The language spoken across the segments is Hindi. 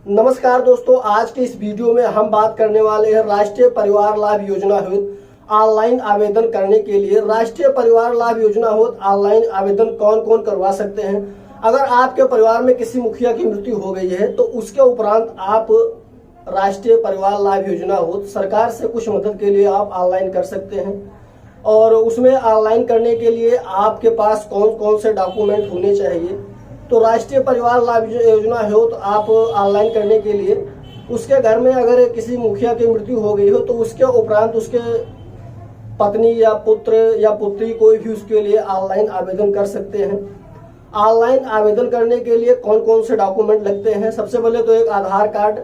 नमस्कार दोस्तों, आज की इस वीडियो में हम बात करने वाले हैं राष्ट्रीय परिवार लाभ योजना हेतु ऑनलाइन आवेदन करने के लिए। राष्ट्रीय परिवार लाभ योजना हेतु ऑनलाइन आवेदन कौन कौन करवा सकते हैं। अगर आपके परिवार में किसी मुखिया की मृत्यु हो गई है तो उसके उपरांत आप राष्ट्रीय परिवार लाभ योजना हेतु सरकार से कुछ मदद के लिए आप ऑनलाइन कर सकते हैं। और उसमें ऑनलाइन करने के लिए आपके पास कौन कौन से डॉक्यूमेंट होने चाहिए। तो राष्ट्रीय परिवार लाभ योजना हो तो आप ऑनलाइन करने के लिए उसके घर में अगर किसी मुखिया की मृत्यु हो गई हो तो उसके उपरांत उसके पत्नी या पुत्र या पुत्री कोई भी उसके लिए ऑनलाइन आवेदन कर सकते हैं। ऑनलाइन आवेदन करने के लिए कौन कौन से डॉक्यूमेंट लगते हैं। सबसे पहले तो एक आधार कार्ड,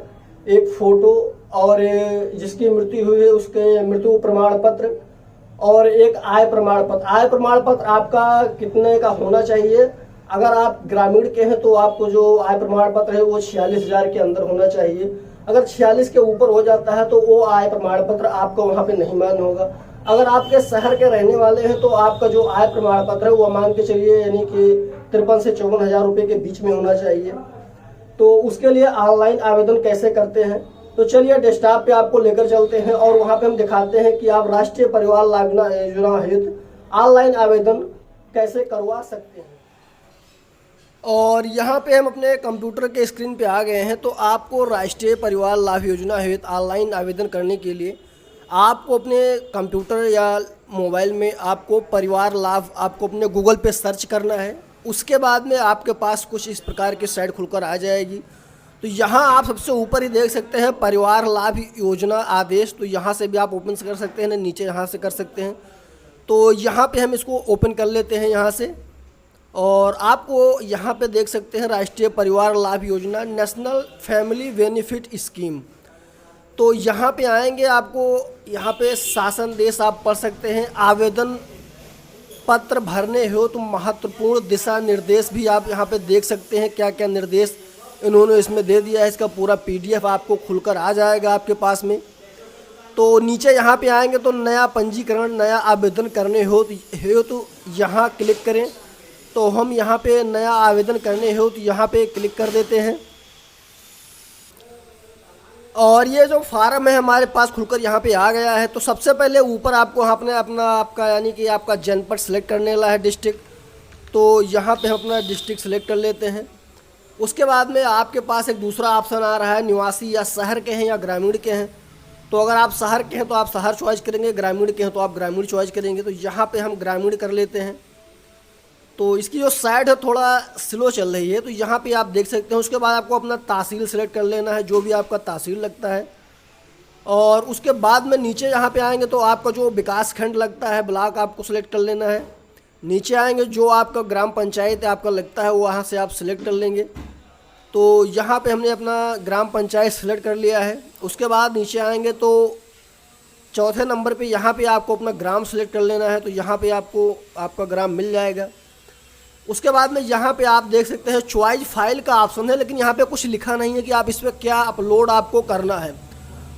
एक फोटो और जिसकी मृत्यु हुई है उसके मृत्यु प्रमाण पत्र और एक आय प्रमाण पत्र। आय प्रमाण पत्र आपका कितने का होना चाहिए। अगर आप ग्रामीण के हैं तो आपको जो आय प्रमाण पत्र है वो 46,000 के अंदर होना चाहिए। अगर 46 के ऊपर हो जाता है तो वो आय प्रमाण पत्र आपको वहाँ पे नहीं मान्य होगा। अगर आपके शहर के रहने वाले हैं तो आपका जो आय प्रमाण पत्र है वो मान के चलिए यानी कि 53 से 54,000 रुपये के बीच में होना चाहिए। तो उसके लिए ऑनलाइन आवेदन कैसे करते हैं, तो चलिए डेस्कटॉप पे आपको लेकर चलते हैं और वहाँ पे हम दिखाते हैं कि आप राष्ट्रीय परिवार लाभ योजना हेतु ऑनलाइन आवेदन कैसे करवा सकते हैं। और यहाँ पे हम अपने कंप्यूटर के स्क्रीन पे आ गए हैं। तो आपको राष्ट्रीय परिवार लाभ योजना हेतु ऑनलाइन आवेदन करने के लिए आपको अपने कंप्यूटर या मोबाइल में आपको परिवार लाभ आपको अपने गूगल पे सर्च करना है। उसके बाद में आपके पास कुछ इस प्रकार की साइट खुलकर आ जाएगी। तो यहाँ आप सबसे ऊपर ही देख सकते हैं परिवार लाभ योजना आदेश। तो यहाँ से भी आप ओपन कर सकते हैं, नीचे यहाँ से कर सकते हैं। तो यहाँ पे हम इसको ओपन कर लेते हैं यहाँ से। और आपको यहाँ पे देख सकते हैं राष्ट्रीय परिवार लाभ योजना नेशनल फैमिली बेनिफिट स्कीम। तो यहाँ पे आएंगे, आपको यहाँ पे शासन देश आप पढ़ सकते हैं। आवेदन पत्र भरने हो तो महत्वपूर्ण दिशा निर्देश भी आप यहाँ पे देख सकते हैं, क्या क्या निर्देश इन्होंने इसमें दे दिया है। इसका पूरा PDF आपको खुलकर आ जाएगा आपके पास में। तो नीचे यहाँ पे आएंगे तो नया पंजीकरण नया आवेदन करने हो तो यहाँ क्लिक करें। तो हम यहाँ पे नया आवेदन करने हो तो यहाँ पे क्लिक कर देते हैं। और ये जो फार्म है हमारे पास खुलकर यहाँ पे आ गया है। तो सबसे पहले ऊपर आपको आपका यानी कि आपका जनपद सेलेक्ट करने वाला है, डिस्ट्रिक्ट। तो यहाँ पे हम अपना डिस्ट्रिक्ट सेलेक्ट कर लेते हैं। उसके बाद में आपके पास एक दूसरा ऑप्शन आ रहा है, निवासी या शहर के हैं या ग्रामीण के हैं। तो अगर आप शहर के हैं तो आप शहर चॉइस करेंगे, ग्रामीण के हैं तो आप ग्रामीण चॉइस करेंगे। तो यहाँ पे हम ग्रामीण कर लेते हैं। तो इसकी जो साइट है थोड़ा स्लो चल रही है, तो यहाँ पे आप देख सकते हैं। उसके बाद आपको अपना तहसील सेलेक्ट कर लेना है, जो भी आपका तहसील लगता है। और उसके बाद में नीचे यहाँ पे आएंगे तो आपका जो विकास खंड लगता है, ब्लॉक आपको सेलेक्ट कर लेना है। नीचे आएंगे जो आपका ग्राम पंचायत आपका लगता है वहाँ से आप सेलेक्ट कर लेंगे। तो यहाँ पे हमने अपना ग्राम पंचायत सेलेक्ट कर लिया है। उसके बाद नीचे आएंगे तो चौथे नंबर पे यहाँ पे आपको अपना ग्राम सेलेक्ट कर लेना है। तो यहाँ पे आपको आपका ग्राम मिल जाएगा। उसके बाद में यहाँ पे आप देख सकते हैं चॉइस फाइल का ऑप्शन है, लेकिन यहाँ पे कुछ लिखा नहीं है कि आप इस पर क्या अपलोड आपको करना है।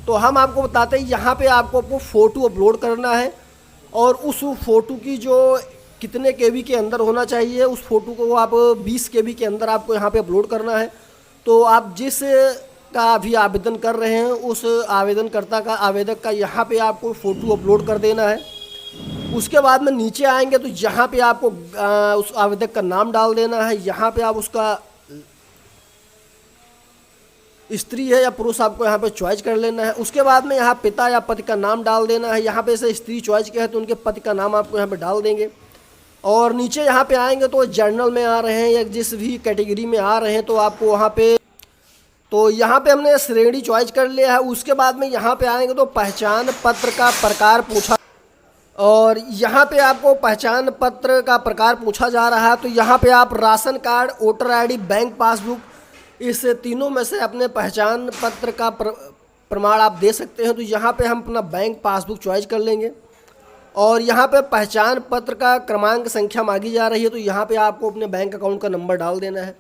तो हम आपको बताते हैं यहाँ पे आपको फ़ोटो अपलोड करना है और उस फोटो की जो कितने KB के अंदर होना चाहिए, उस फोटो को आप 20 KB के अंदर आपको यहाँ पे अपलोड करना है। तो आप जिस का भी आवेदन कर रहे हैं उस आवेदनकर्ता का आवेदक का यहाँ पे आपको फ़ोटो अपलोड कर देना है। उसके बाद में नीचे आएंगे तो यहाँ पे आपको उस आवेदक का नाम डाल देना है। यहाँ पे आप उसका स्त्री है या पुरुष आपको यहाँ पे चॉइस कर लेना है। उसके बाद में यहाँ पिता या पति का नाम डाल देना है। यहाँ पे से स्त्री चॉइस किया है तो उनके पति का नाम आपको यहाँ पे डाल देंगे। और नीचे यहाँ पे आएंगे तो जनरल में आ रहे हैं या जिस भी कैटेगरी में आ रहे हैं तो आपको वहाँ पे तो यहाँ पे हमने श्रेणी चॉइस कर लिया है। उसके बाद में यहाँ पे आएंगे तो पहचान पत्र का प्रकार पूछा और यहाँ पे आपको पहचान पत्र का प्रकार पूछा जा रहा है। तो यहाँ पे आप ration card, voter ID, bank passbook, इस तीनों में से अपने पहचान पत्र का प्रमाण आप दे सकते हैं। तो यहाँ पे हम अपना बैंक पासबुक चॉइस कर लेंगे। और यहाँ पे पहचान पत्र का क्रमांक संख्या मांगी जा रही है। तो यहाँ पे आपको अपने बैंक अकाउंट का नंबर डाल देना है।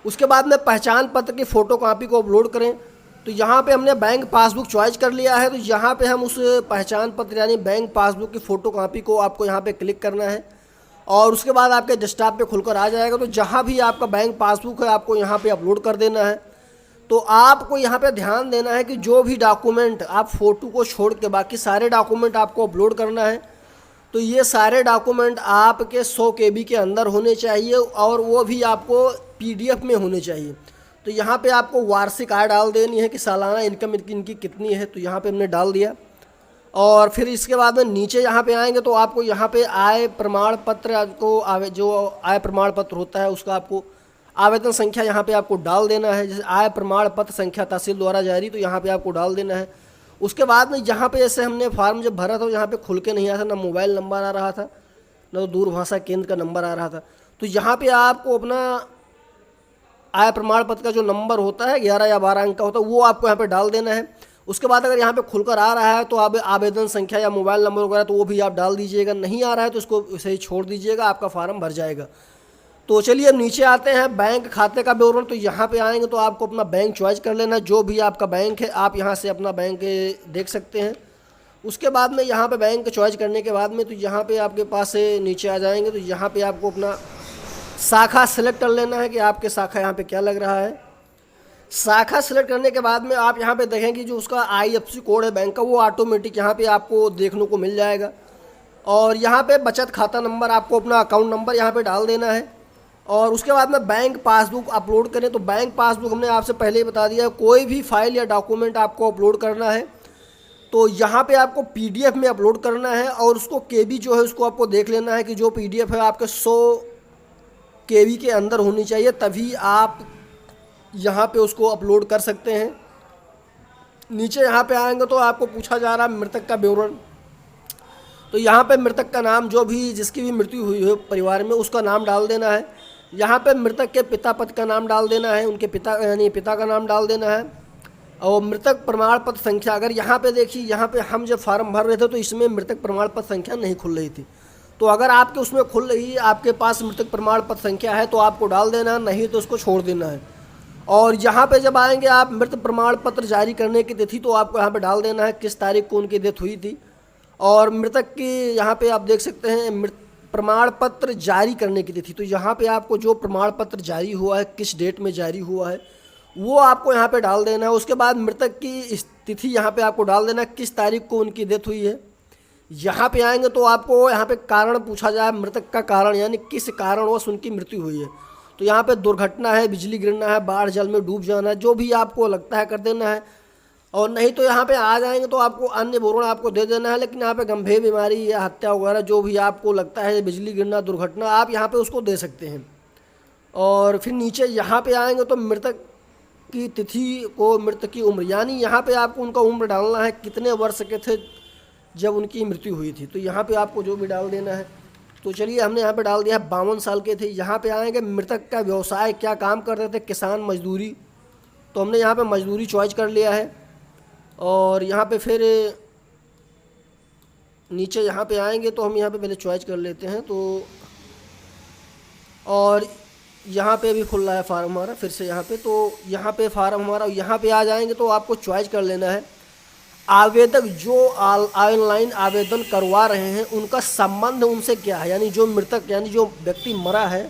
उसके बाद में पहचान पत्र की फ़ोटो कॉपी को अपलोड करें। तो यहाँ पे हमने बैंक पासबुक चॉइस कर लिया है। तो यहाँ पे हम उस पहचान पत्र यानी बैंक पासबुक की फ़ोटो कॉपी को आपको यहाँ पे क्लिक करना है और उसके बाद आपके डेस्कटॉप पे खुलकर आ जाएगा। तो जहाँ भी आपका बैंक पासबुक है आपको यहाँ पे अपलोड कर देना है। तो आपको यहाँ पे ध्यान देना है कि जो भी डॉक्यूमेंट आप फ़ोटो को छोड़ के बाकी सारे डॉक्यूमेंट आपको अपलोड करना है। तो ये सारे डॉक्यूमेंट आपके 100 KB के अंदर होने चाहिए और वो भी आपको PDF में होने चाहिए। तो यहाँ पे आपको वार्षिक आय डाल देनी है कि सालाना इनकम इनकी कितनी है, तो यहाँ पे हमने डाल दिया। और फिर इसके बाद में नीचे यहाँ पे आएंगे तो आपको यहाँ पे आय प्रमाण पत्र आपको जो आय प्रमाण पत्र होता है उसका आपको आवेदन संख्या यहाँ पे आपको डाल देना है। जैसे आय प्रमाण पत्र संख्या तहसील द्वारा जारी, तो यहाँ पे आपको डाल देना है। उसके बाद में यहाँ पे जैसे हमने फॉर्म जब भरा था यहाँ पे खुल के नहीं आया था, ना मोबाइल नंबर आ रहा था ना तो दूरभाषा केंद्र का नंबर आ रहा था। तो यहाँ पे आपको अपना आय प्रमाण पत्र का जो नंबर होता है 11 या 12 अंक का होता है वो आपको यहाँ पे डाल देना है। उसके बाद अगर यहाँ पे खुलकर आ रहा है तो आप आवेदन संख्या या मोबाइल नंबर वगैरह तो वो भी आप डाल दीजिएगा। नहीं आ रहा है तो इसको ऐसे ही छोड़ दीजिएगा, आपका फार्म भर जाएगा। तो चलिए अब नीचे आते हैं बैंक खाते का विवरण। तो यहाँ पे आएंगे तो आपको अपना बैंक चॉइस कर लेना है, जो भी आपका बैंक है आप यहाँ से अपना बैंक देख सकते हैं। उसके बाद में यहाँ पे बैंक चॉइस करने के बाद में तो यहाँ पे आपके पास से नीचे आ जाएंगे तो यहाँ पे आपको अपना शाखा सेलेक्ट कर लेना है कि आपके शाखा यहाँ पे क्या लग रहा है। शाखा सेलेक्ट करने के बाद में आप यहाँ पे देखेंगे जो उसका IFSC कोड है बैंक का वो ऑटोमेटिक यहाँ पे आपको देखने को मिल जाएगा। और यहाँ पे बचत खाता नंबर आपको अपना अकाउंट नंबर यहाँ पे डाल देना है। और उसके बाद में बैंक पासबुक अपलोड करें तो बैंक पासबुक हमने आपसे पहले ही बता दिया, कोई भी फाइल या डॉक्यूमेंट आपको अपलोड करना है तो यहाँ पे आपको PDF में अपलोड करना है। और उसको KB जो है उसको आपको देख लेना है कि जो PDF है आपके 100 KB के अंदर होनी चाहिए, तभी आप यहाँ पे उसको अपलोड कर सकते हैं। नीचे यहाँ पे आएंगे तो आपको पूछा जा रहा है मृतक का विवरण। तो यहाँ पे मृतक का नाम जो भी जिसकी भी मृत्यु हुई है परिवार में उसका नाम डाल देना है। यहाँ पे मृतक के पिता पति का नाम डाल देना है, उनके पिता यानी पिता का नाम डाल देना है। और मृतक प्रमाण पत्र संख्या, अगर यहाँ पे देखिए यहाँ पे हम जब फार्म भर रहे थे तो इसमें मृतक प्रमाण पत्र संख्या नहीं खुल रही थी। तो अगर आपके उसमें खुल रही है, आपके पास मृतक प्रमाण पत्र संख्या है तो आपको डाल देना है, नहीं तो उसको छोड़ देना है। और यहाँ पे जब आएंगे आप मृत प्रमाण पत्र जारी करने की तिथि तो आपको यहाँ पे डाल देना है किस तारीख को उनकी डेथ हुई थी। और मृतक की यहाँ पे आप देख सकते हैं मृत प्रमाण पत्र जारी करने की तिथि, तो यहाँ पे आपको जो प्रमाण पत्र जारी हुआ है किस डेट में जारी हुआ है वो आपको यहाँ पे डाल देना है। उसके बाद मृतक की तिथि यहाँ पे आपको डाल देना है किस तारीख को उनकी डेथ हुई है। यहाँ पे आएंगे तो आपको यहाँ पे कारण पूछा जाए, मृतक का कारण यानी किस कारणवश उनकी मृत्यु हुई है। तो यहाँ पे दुर्घटना है, बिजली गिरना है, बाढ़ जल में डूब जाना है, जो भी आपको लगता है कर देना है। और नहीं तो यहाँ पे आ जाएंगे तो आपको अन्य विवरण आपको दे देना है, लेकिन यहाँ पे गंभीर बीमारी या हत्या वगैरह जो भी आपको लगता है, बिजली गिरना, दुर्घटना, आप यहाँ पे उसको दे सकते हैं। और फिर नीचे यहाँ पे आएंगे तो मृतक की तिथि को मृतक की उम्र, यानी यहाँ पे आपको उनका उम्र डालना है कितने वर्ष के थे जब उनकी मृत्यु हुई थी, तो यहाँ पे आपको जो भी डाल देना है। तो चलिए हमने यहाँ पे डाल दिया 52 साल के थे। यहाँ पे आएंगे मृतक का व्यवसाय क्या काम करते थे, किसान मजदूरी, तो हमने यहाँ पे मजदूरी चॉइस कर लिया है। और यहाँ पे फिर नीचे यहाँ पे आएंगे तो हम यहाँ पे पहले चॉइस कर लेते हैं। तो और यहाँ पे भी खुल रहा है फार्म हमारा फिर से यहाँ पे, तो यहाँ पे फार्म हमारा यहाँ पे आ जाएंगे तो आपको चॉइस कर लेना है आवेदक जो ऑनलाइन आवेदन करवा रहे हैं उनका संबंध उनसे क्या है, यानी जो मृतक यानी जो व्यक्ति मरा है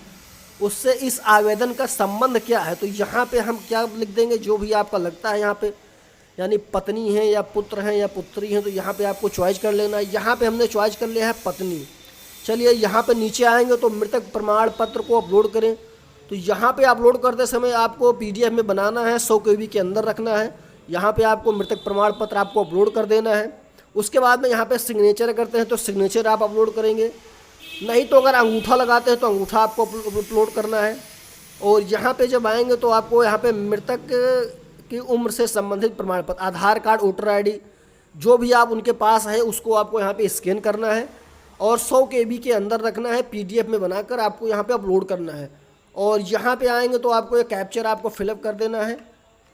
उससे इस आवेदन का संबंध क्या है। तो यहाँ पे हम क्या लिख देंगे, जो भी आपका लगता है यहाँ पे, यानी पत्नी है या पुत्र हैं या पुत्री हैं, तो यहाँ पे आपको चॉइस कर लेना है। यहाँ पे हमने चॉइस कर लिया है पत्नी। चलिए यहाँ पे नीचे आएंगे तो मृतक प्रमाण पत्र को अपलोड करें, तो यहाँ पे अपलोड करते समय आपको PDF में बनाना है, 100 KB के अंदर रखना है। यहाँ पे आपको मृतक प्रमाण पत्र आपको अपलोड कर देना है। उसके बाद में यहाँ पे सिग्नेचर करते हैं तो सिग्नेचर आप अपलोड करेंगे, नहीं तो अगर अंगूठा लगाते हैं तो अंगूठा आपको अपलोड करना है। और यहाँ पे जब आएंगे तो आपको यहाँ पे मृतक की उम्र से संबंधित प्रमाण पत्र, आधार कार्ड, वोटर ID जो भी आप उनके पास है उसको आपको यहाँ पे स्कैन करना है और 100 KB के अंदर रखना है, PDF में बनाकर आपको यहाँ पे अपलोड करना है। और यहाँ पे आएंगे तो आपको एक कैप्चर आपको फिलअप कर देना है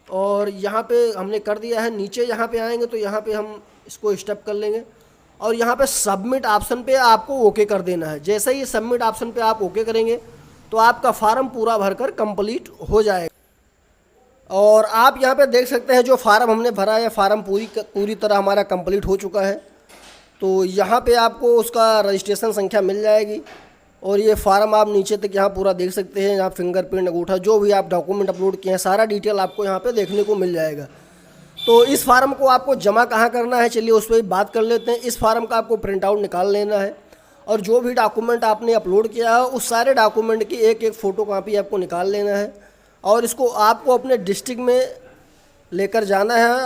और यहाँ पे हमने कर दिया है। नीचे यहाँ पे आएंगे तो यहाँ पे हम इसको स्टेप कर लेंगे और यहाँ पे सबमिट ऑप्शन पे आपको ओके कर देना है। जैसे ही सबमिट ऑप्शन पे आप ओके करेंगे तो आपका फार्म पूरा भरकर कंप्लीट हो जाएगा। और आप यहाँ पे देख सकते हैं जो फार्म हमने भरा है, फार्म पूरी तरह हमारा कंप्लीट हो चुका है। तो यहाँ पे आपको उसका रजिस्ट्रेशन संख्या मिल जाएगी और ये फार्म आप नीचे तक यहाँ पूरा देख सकते हैं। यहाँ फिंगरप्रिंट, अंगूठा, जो भी आप डॉक्यूमेंट अपलोड किए हैं सारा डिटेल आपको यहाँ पे देखने को मिल जाएगा। तो इस फार्म को आपको जमा कहाँ करना है, चलिए उस पर बात कर लेते हैं। इस फार्म का आपको प्रिंट आउट निकाल लेना है और जो भी डॉक्यूमेंट आपने अपलोड किया है उस सारे डॉक्यूमेंट की एक एक फ़ोटो कॉपी आपको निकाल लेना है और इसको आपको अपने डिस्ट्रिक्ट में लेकर जाना है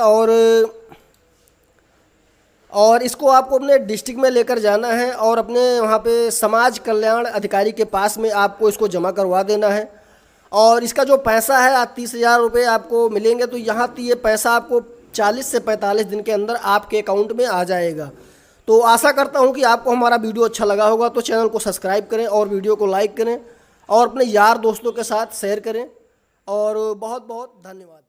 और इसको आपको अपने डिस्ट्रिक्ट में लेकर जाना है और अपने वहाँ पे समाज कल्याण अधिकारी के पास में आपको इसको जमा करवा देना है। और इसका जो पैसा है 30,000 रुपये आपको मिलेंगे। तो यहाँ ये पैसा आपको 40 से 45 दिन के अंदर आपके अकाउंट में आ जाएगा। तो आशा करता हूँ कि आपको हमारा वीडियो अच्छा लगा होगा। तो चैनल को सब्सक्राइब करें और वीडियो को लाइक करें और अपने यार दोस्तों के साथ शेयर करें और बहुत बहुत धन्यवाद।